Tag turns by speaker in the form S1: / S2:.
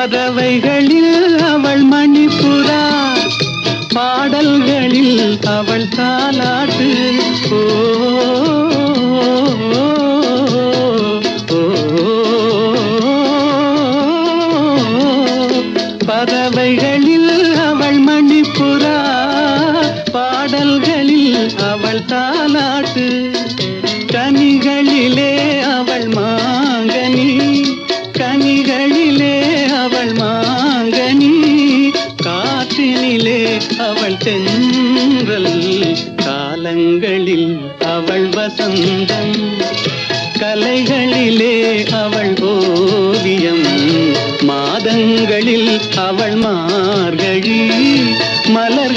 S1: பறவைகளில் அவள் மணிப்புறா, பாடல்களில் அவள் தாலாட்டு. ஓ பறவைகளில் அவள் மணிப்புறா, பாடல்களில் அவள் தாலாட்டு. கனிகளிலே அவள் மாங்கனி, கனிகளிலே அவள் மாங்கனி, காற்றினிலே அவள் தென்றல், காலங்களில் அவள் வசந்தம், கலைகளிலே அவள் ஓவியம், மாதங்களில் அவள் மார்கழி, மலர்